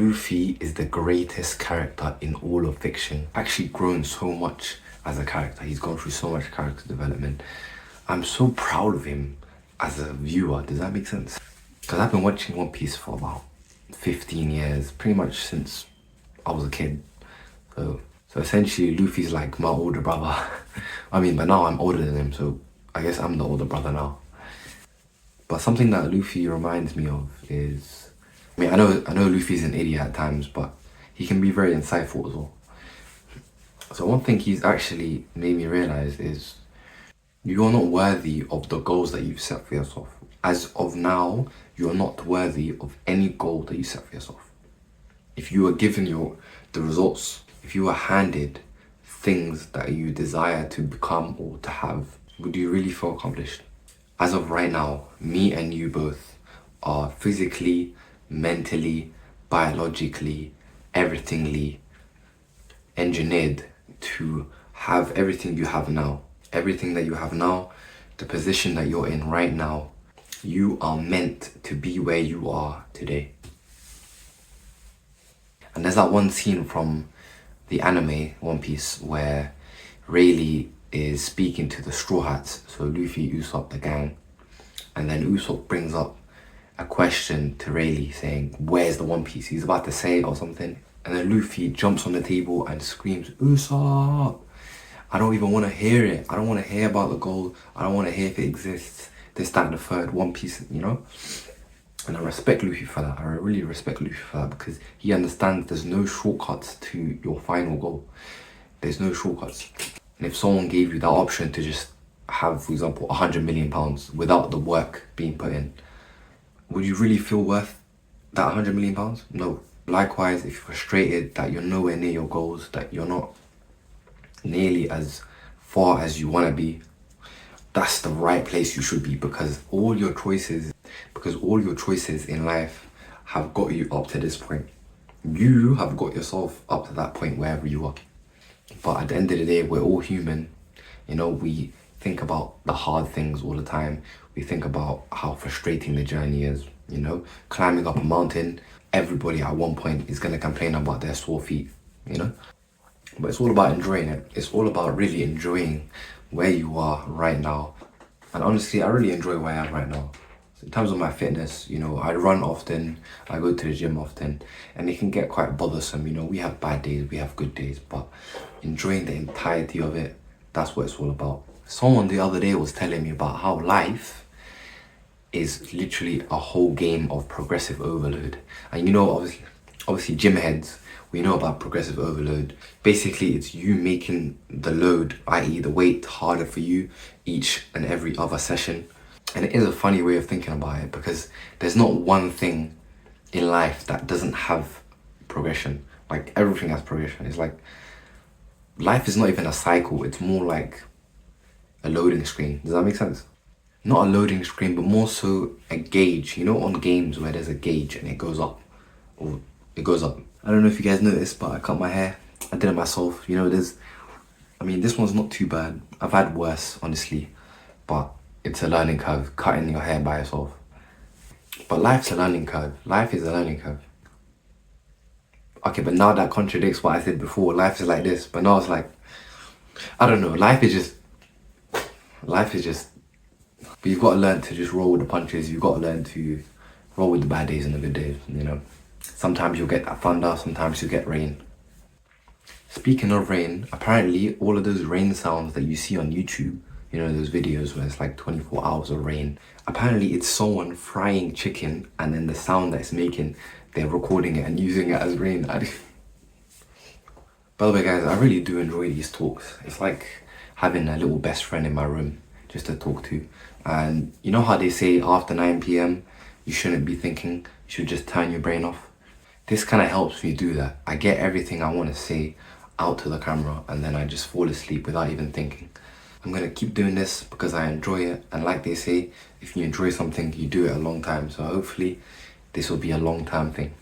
Luffy is the greatest character in all of fiction. Actually grown so much as a character. He's gone through so much character development. I'm so proud of him as a viewer. Does that make sense? Because I've been watching One Piece for about 15 years, pretty much since I was a kid. So essentially Luffy's like my older brother. I mean, but now I'm older than him, so I guess I'm the older brother now. But something that Luffy reminds me of is, I mean, I know Luffy's an idiot at times, but he can be very insightful as well. So one thing he's actually made me realize is you are not worthy of the goals that you've set for yourself. As of now, you are not worthy of any goal that you set for yourself. If you are given the results, if you are handed things that you desire to become or to have, would you really feel accomplished? As of right now, me and you both are physically, mentally, biologically, everythingly engineered to have everything you have now. Everything that you have now, the position that you're in right now, you are meant to be where you are today. And there's that one scene from the anime One Piece where Rayleigh is speaking to the Straw Hats, so Luffy, Usopp, the gang, and then Usopp brings up a question to Rayleigh saying, where's the One Piece? He's about to say it or something, and then Luffy jumps on the table and screams, Usopp! I don't even want to hear it. I don't want to hear about the gold. I don't want to hear if it exists. This, that, and the third, One Piece, you know? And I respect Luffy for that. I really respect Luffy for that because he understands there's no shortcuts to your final goal. There's no shortcuts. And if someone gave you that option to just have, for example, 100 million pounds without the work being put in, would you really feel worth that 100 million pounds? No. Likewise, if you're frustrated that you're nowhere near your goals, that you're not nearly as far as you want to be, that's the right place you should be, because all your choices in life have got you up to this point. You have got yourself up to that point wherever you are. But at the end of the day, we're all human. You know, we think about the hard things all the time. We think about how frustrating the journey is, you know. Climbing up a mountain, everybody at one point is going to complain about their sore feet, you know. But it's all about enjoying it. It's all about really enjoying where you are right now. And honestly, I really enjoy where I am right now. So in terms of my fitness, you know, I run often, I go to the gym often, and it can get quite bothersome. You know, we have bad days, we have good days, but enjoying the entirety of it, that's what it's all about. Someone the other day was telling me about how life is literally a whole game of progressive overload. And you know, obviously gym heads, we know about progressive overload. Basically, it's you making the load, i.e. the weight, harder for you each and every other session. And it is a funny way of thinking about it because there's not one thing in life that doesn't have progression. Like everything has progression. It's like life is not even a cycle. It's more like a loading screen. Does that make sense? Not a loading screen, but more so a gauge. You know, on games where there's a gauge and it goes up, or it goes up. I don't know if you guys noticed, but I cut my hair. I did it myself. You know, this one's not too bad. I've had worse, honestly, but it's a learning curve, cutting your hair by yourself. But life's a learning curve. Life is a learning curve. Okay, but now that contradicts what I said before. Life is like this, but now it's like, I don't know. Life is just, but you've got to learn to just roll with the punches. You've got to learn to roll with the bad days and the good days, you know. Sometimes you'll get that thunder, sometimes you'll get rain. Speaking of rain, apparently all of those rain sounds that you see on YouTube, you know, those videos where it's like 24 hours of rain, apparently it's someone frying chicken and then the sound that it's making, they're recording it and using it as rain. By the way guys, I really do enjoy these talks. It's like having a little best friend in my room just to talk to. And you know how they say after 9 p.m, you shouldn't be thinking, you should just turn your brain off? This kind of helps me do that. I get everything I want to say out to the camera and then I just fall asleep without even thinking. I'm going to keep doing this because I enjoy it, and like they say, if you enjoy something, you do it a long time. So hopefully this will be a long-term thing.